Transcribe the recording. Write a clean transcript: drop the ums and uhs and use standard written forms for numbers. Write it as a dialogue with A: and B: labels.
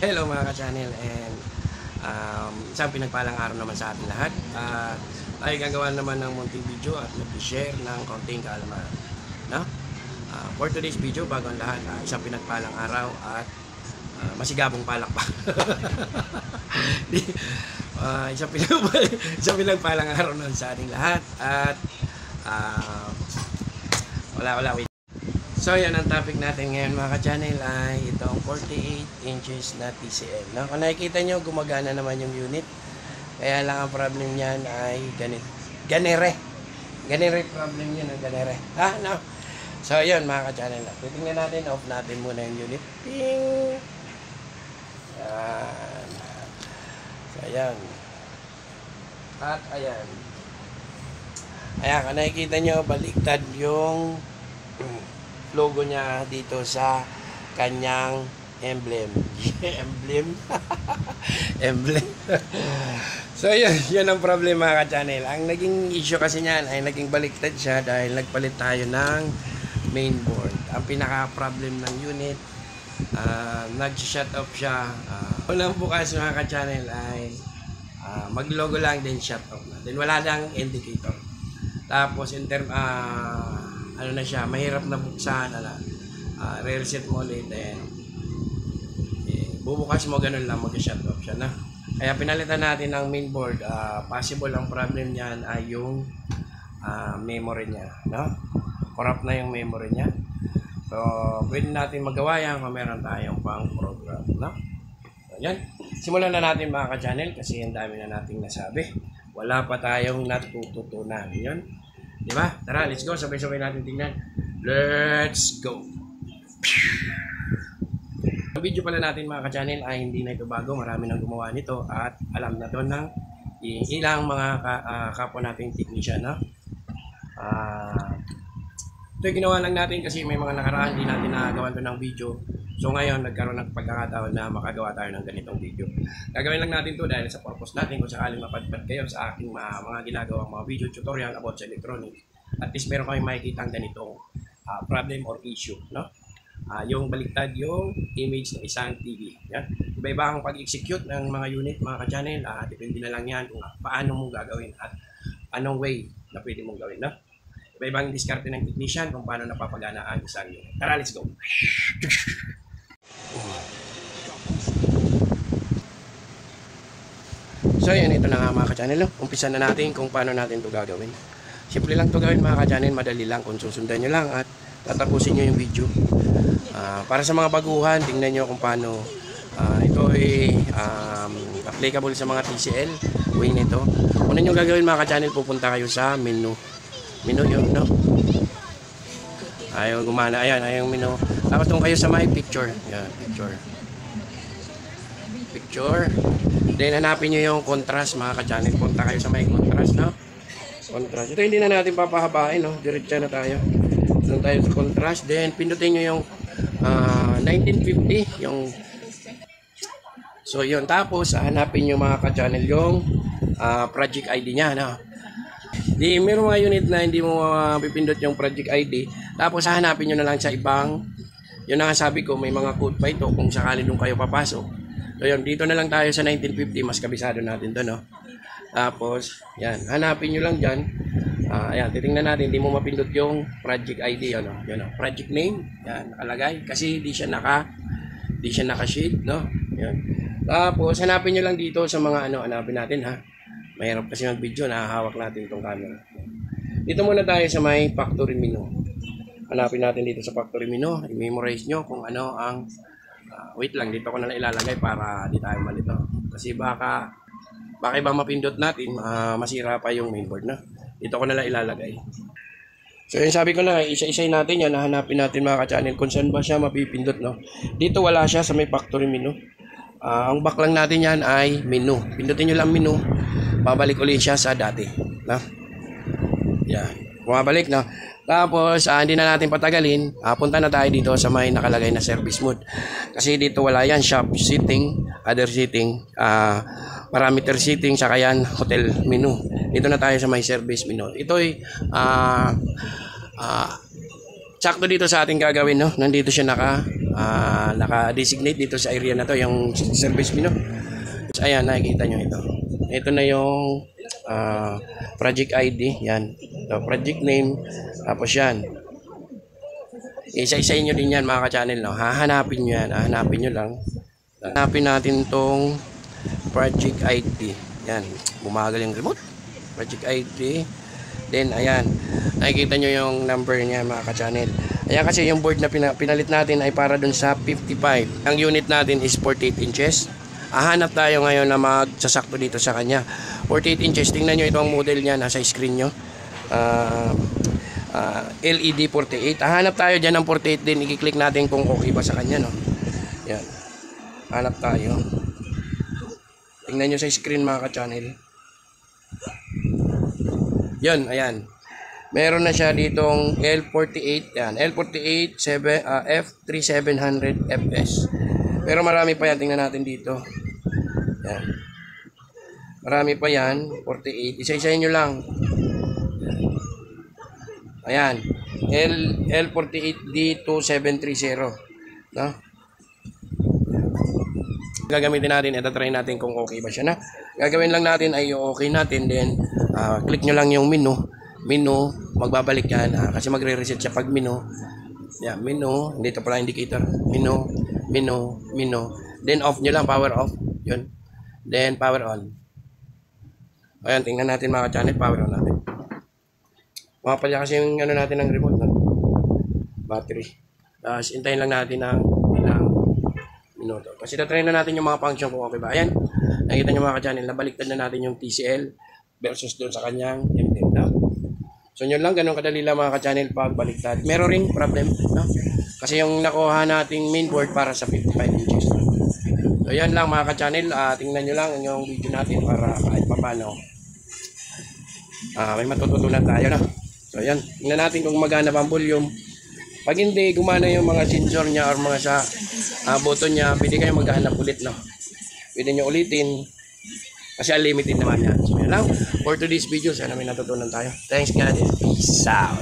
A: Hello mga ka-channel, and isang pinagpalang araw naman sa ating lahat. Tayo gagawa naman ng munting video at mag-share ng konting kaalaman, no? For today's video, bago ang lahat, isang pinagpalang araw at masigabong palakpak. Isang pinagpalang araw naman sa ating lahat at wait. So yan ang topic natin ngayon mga ka-channel, ay itong 48 inches na TCL. No? Kung nakikita nyo, gumagana naman yung unit. Kaya lang ang problem niyan ay ganere problem yun, ganere. No? So yun mga ka-channel, titingnan natin, off natin muna yung unit. Ping! Yan. So ayan. At ayan. Ayan, kung nakikita nyo, baliktad yung logo niya dito sa kanyang emblem. Emblem. So yun ang problema ka-channel. Ang naging issue kasi niyan ay naging baliktad siya dahil nagpalit tayo ng mainboard. Ang pinaka-problem ng unit, nag-shut off siya. Unang bukas mga ka-channel ay mag-logo lang, then shut off na. Then wala lang indicator. Tapos in term ano na siya, mahirap na buksan, re-reset mo ulit, then bubukas mo, ganun lang, mag-shut off siya na. Kaya pinalitan natin ng mainboard. Possible ang problem niyan ay yung memory niya, no? Corrupt na yung memory niya. So pwede natin magawa yan kung meron tayong pang program, no? So yan, simulan na natin mga ka-channel kasi ang dami na nating nasabi, wala pa tayong natututunan. Yun, di ba? Tara, let's go. Sabay-sabay natin tingnan. Let's go. Ang video pala natin mga ka-channel ay hindi na ito bago. Marami nang gumawa nito at alam na to ng ilang mga kapwa nating technician. No? Ito ginawa lang natin kasi may mga nakaraan hindi natin nagawa ito ng video. So ngayon nagkaroon ng pagkakataon na makagawa tayo ng ganitong video. Gagawin lang natin to dahil sa purpose natin kung sakaling mapadpad kayo sa aking mga ginagawang mga video tutorial about sa electronics. At least meron kayong makikita ang ganitong problem or issue, no? Yung baliktad yung image ng isang TV. Yan. Iba-iba ang pag-execute ng mga unit mga ka-channel. Depende na lang yan kung paano mo gagawin at anong way na pwede mong gawin, no? Iba-ibang diskarte ng technician kung paano napapagana ang isang unit. Tara, let's go! So yan, ito na nga mga ka-channel. Umpisa na natin kung paano natin ito gagawin. Simple lang ito gawin mga ka-channel. Madali lang kung susundan nyo lang at tatapusin nyo yung video. Para sa mga baguhan, tingnan nyo kung paano ito ay applicable sa mga TCL. Way nito. Kung nyo gagawin mga ka-channel, pupunta kayo sa menu. Menu yun, no? Ayaw gumana. Ayan, ayaw menu. Tapos doon kayo sa my picture. Yan, picture. Then hanapin nyo yung contrast mga ka-channel. Punta kayo sa may contrast, no? Contrast. Ito hindi na natin papahabain, no? Diretso na tayo. Doon tayo sa contrast. Then pindutin nyo yung 1950. Yung so yun. Tapos hanapin nyo mga ka-channel yung project ID nya, no? Di meron mga unit na hindi mo pipindot yung project ID. Tapos hanapin nyo na lang sa ibang. Yun na nga sabi ko, may mga code pa ito kung sakali doon kayo papasok. So yun, dito na lang tayo sa 1950, mas kabisado natin to, no? Tapos, yan, hanapin nyo lang dyan. Ayan, titingnan natin, hindi mo mapindot yung project ID, ano? Yan, project name, yan, nakalagay. Kasi di siya naka-shade, no? Yan. Tapos, hanapin nyo lang dito sa mga, hanapin natin, ha? Mahirap kasi mag-video, nakahawak natin itong camera. Dito muna tayo sa may factory menu. Hanapin natin dito sa factory menu, i-memorize nyo kung ano ang wait lang, dito ko na ilalagay para di tayo malito. Kasi baka ibang mapindot natin, masira pa yung mainboard, na. Dito ko na lang ilalagay. So yun, sabi ko na, isa-isay natin yan, hanapin natin mga ka-channel kung saan ba siya mapipindot, no? Dito wala siya sa may factory menu. Ang back lang natin yan ay menu. Pindutin nyo lang menu, babalik ulit siya sa dati, no? Yan, bumabalik, no? Tapos, hindi na natin patagalin. Punta na tayo dito sa may nakalagay na service mode. Kasi dito wala yan. Shop setting, other setting, parameter setting, saka yan, hotel menu. Dito na tayo sa may service menu. Ito ay sakto dito sa ating gagawin, no? Nandito siya naka-designate dito sa area na to, yung service menu. So, ayan, nakikita nyo ito. Ito na yung project ID. Yan. So, project name. Tapos yan. Isa-isayin nyo din yan mga ka-channel. No? Hahanapin nyo yan. Hahanapin nyo lang. Hanapin natin tong project ID. Yan. Bumagal yung remote. Project ID. Then, ayan. Nakikita nyo yung number niya mga ka-channel. Ayan kasi yung board na pinalit natin ay para dun sa 55. Ang unit natin is 48 inches. Hanap tayo ngayon na magsasakto dito sa kanya. 48 inches. Tingnan nyo ito ang model niya. Nasa screen nyo. LED 48. Hanap tayo dyan ng 48 din. I-click natin kung okay ba sa kanya. No? Yan. Hanap tayo. Tingnan nyo sa screen mga ka-channel. Yan. Ayan. Meron na siya ditong L48. Yan. L48 F3700 FS. Pero marami pa yan. Tingnan natin dito. Yan. Marami pa yan. 48. Isa-isahin nyo lang. Ayan. L48D2730. No? Gagamitin natin. Ito try natin kung okay ba siya na. Gagawin lang natin ay yung okay natin. Then, click nyo lang yung menu. Menu. Magbabalik yan. Kasi magre-reset siya pag menu. Yeah, menu. Dito pala indicator. Menu. Menu. Menu. Then, off nyo lang. Power off. Yun. Then, power on. Ayan, tingnan natin mga channel. Power on natin. Mapalya kasi yung ano natin ng remote. No? Battery. Tapos, hintayin lang natin ng ilang minuto. Kasi tatry na natin yung mga function kung okay ba. Ayan. Nakikita nyo mga channel. Nabaliktad na natin yung TCL versus doon sa kanyang MDM. No? So, yun lang. Ganun kadali lang mga channel pag baliktad. Mirroring problem. No? Kasi yung nakuha nating mainboard para sa 55 inches. So, yan lang mga ka-channel. Tingnan nyo lang yung video natin para kahit pa paano may matututunan tayo na. So, yan. Tingnan natin kung magana pa ang volume. Pag hindi gumana yung mga sensor niya or mga sa button niya, pwede kayo maghanap ulit. No? Pwede nyo ulitin. Kasi unlimited naman yan. So, yan lang. For today's video, sana may natutunan tayo. Thanks God. Peace out.